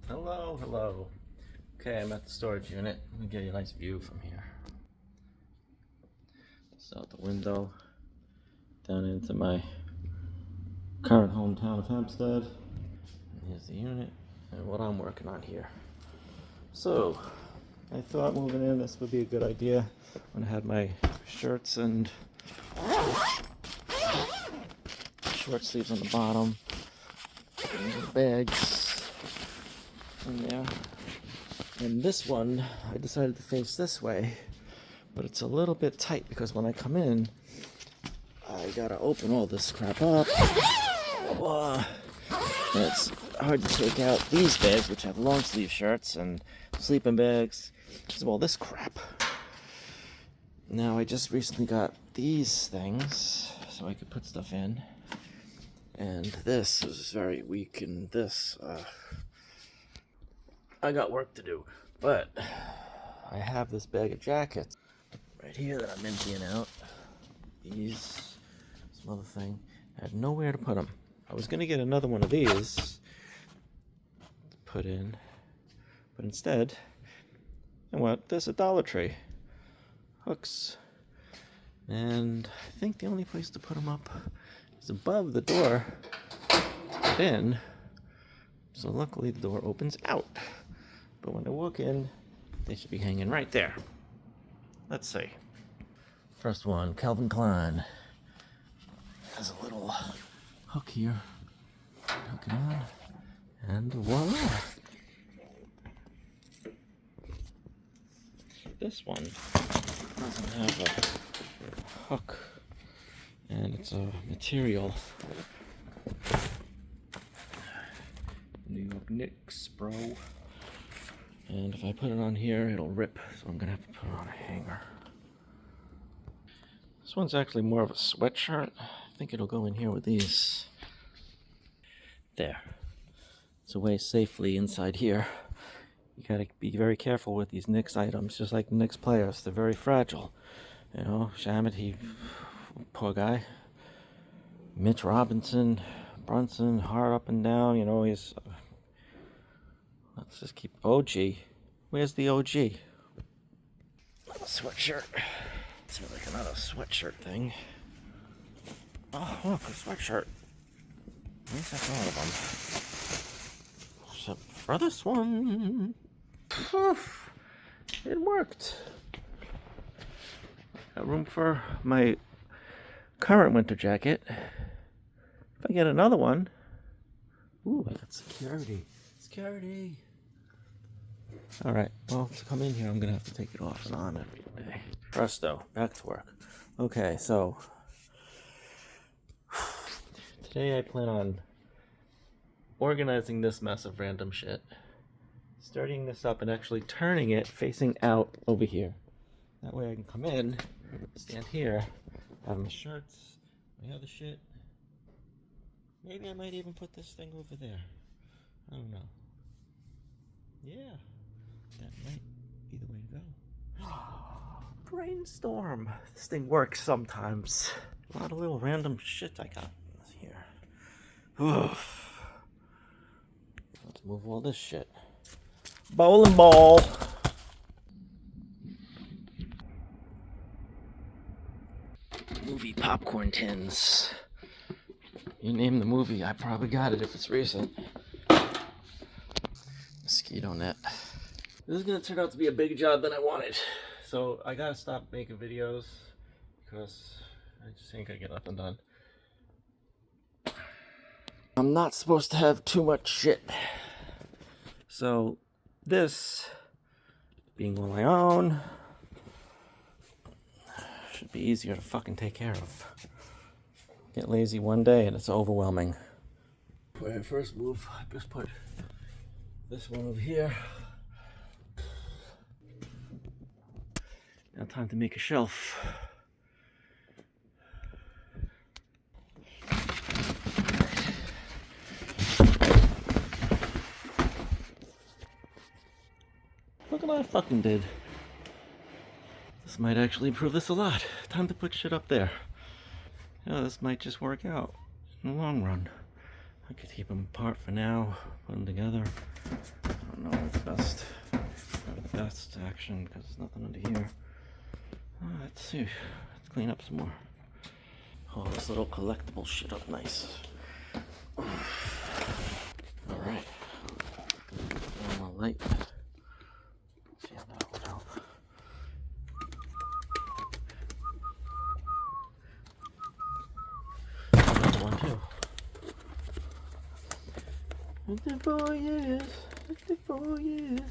Hello, hello. Okay, I'm at the storage unit. Let me get you a nice view from here. So out the window, down into my current hometown of Hempstead. And here's the unit and what I'm working on here. So, I thought moving in this would be a good idea when I had my shirts and short sleeves on the bottom, and the bags in there. And this one, I decided to face this way, but it's a little bit tight because when I come in, I gotta open all this crap up. It's hard to take out these bags, which have long sleeve shirts and sleeping bags. Because of all this crap. Now I just recently got these things so I could put stuff in. And this is very weak, and this, I got work to do. But I have this bag of jackets right here that I'm emptying out. These, some other thing. I had nowhere to put them. I was going to get another one of these to put in, but instead, I went, there's a Dollar Tree. Hooks. And I think the only place to put them up is above the door to get in. So luckily the door opens out. But when I walk in, they should be hanging right there. Let's see. First one, Calvin Klein. Has a little hook here. Hook it on. And voila! This one doesn't have a hook. And it's a material. New York Knicks, bro. And if I put it on here, it'll rip. So I'm gonna have to put it on a hanger. This one's actually more of a sweatshirt. I think it'll go in here with these. There. It's away safely inside here. You gotta be very careful with these Knicks items, just like the Knicks players. They're very fragile. You know, Shamet, poor guy. Mitch Robinson, Brunson, hard up and down. You know, he's. Let's just keep OG. Where's the OG? Another sweatshirt. It's like another sweatshirt thing. Oh, look, a sweatshirt. At least that's all of them. Except for this one. Poof. It worked. Got room for my current winter jacket. If I get another one. Ooh, I got security. Security. Alright, well, to come in here, I'm going to have to take it off and on every day. Presto, back to work. Okay, so today I plan on organizing this mess of random shit, starting this up and actually turning it facing out over here. That way I can come in, stand here, have my shirts, my other shit. Maybe I might even put this thing over there. I don't know. Yeah, that might be the way to go. Brainstorm. This thing works sometimes. A lot of little random shit I got here. Oof. Let's move all this shit. Bowling ball. Movie popcorn tins. You name the movie, I probably got it if it's recent. Mosquito net. This is gonna turn out to be a bigger job than I wanted. So I gotta stop making videos because I just ain't gonna get nothing done. I'm not supposed to have too much shit. So this, being on my own, should be easier to fucking take care of. Get lazy one day and it's overwhelming. When I first move, I just put this one over here. Now time to make a shelf. Look at what I fucking did. This might actually improve this a lot. Time to put shit up there. Yeah, this might just work out in the long run. I could keep them apart for now, put them together. section because there's nothing under here. Let's see. Let's clean up some more. Oh, this little collectible shit up nice. Alright. One more light. See how that will help. Another one too. 54 years. 54 years.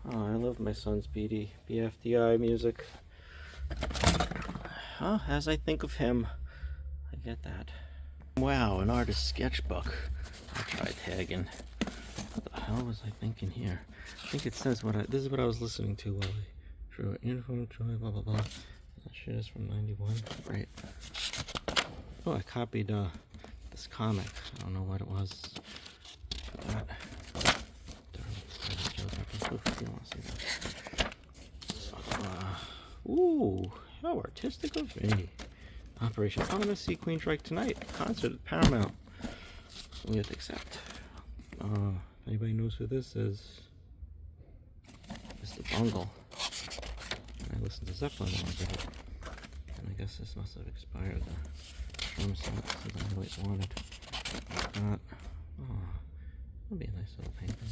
Oh, I love my son's BFDI music. Oh, as I think of him, I get that. Wow, an artist's sketchbook. I'll try tagging. What the hell was I thinking here? I think it says this is what I was listening to while I drew it. Uniform, joy, blah, blah, blah. That shit is from 91. Right. Oh, I copied this comic. I don't know what it was. That. You want to see that? Ooh, how artistic of me. Operation Pharmacy Queen Strike tonight. Concert at Paramount. We have to accept. If anybody knows who this is, Mr. Bungle. And I listened to Zeppelin when I did it. And I guess this must have expired. The drum set that I always wanted. Oh, that'd be a nice little painting.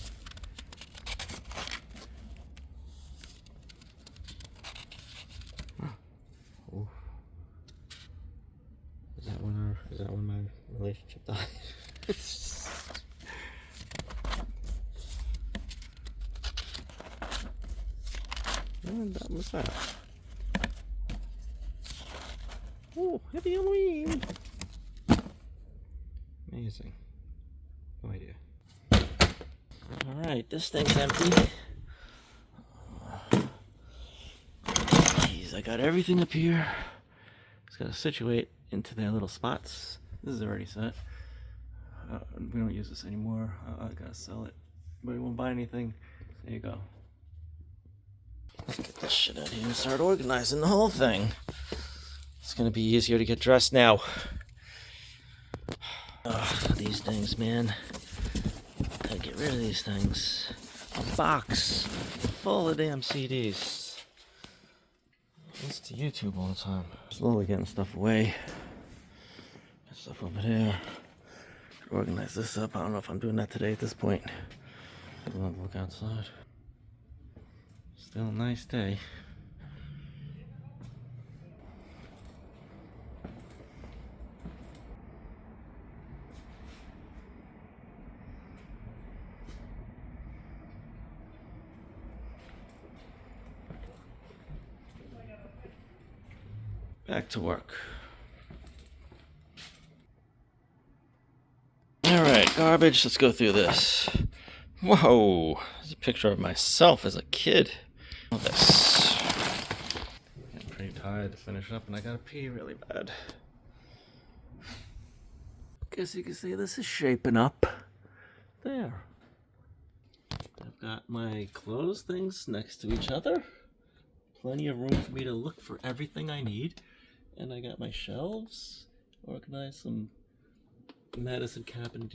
Oh. Is that when my relationship died? And that was that. Oh, happy Halloween! Amazing. No idea. Alright, this thing's empty. Jeez, I got everything up here. Just gotta situate into their little spots. This is already set. We don't use this anymore. I gotta sell it. Anybody won't buy anything? There you go. Let's get this shit out of here and start organizing the whole thing. It's gonna be easier to get dressed now. These things, man. Gotta get rid of these things. A box full of damn CDs. It's to YouTube all the time. Slowly getting stuff away. Got stuff over there. Could organize this up. I don't know if I'm doing that today at this point. I'll have to look outside. Still a nice day. Back to work. Alright, garbage. Let's go through this. Whoa! There's a picture of myself as a kid. All this. Getting pretty tired to finish up, and I gotta pee really bad. Guess you can see this is shaping up. There. I've got my clothes things next to each other. Plenty of room for me to look for everything I need. And I got my shelves organized, some medicine cabinet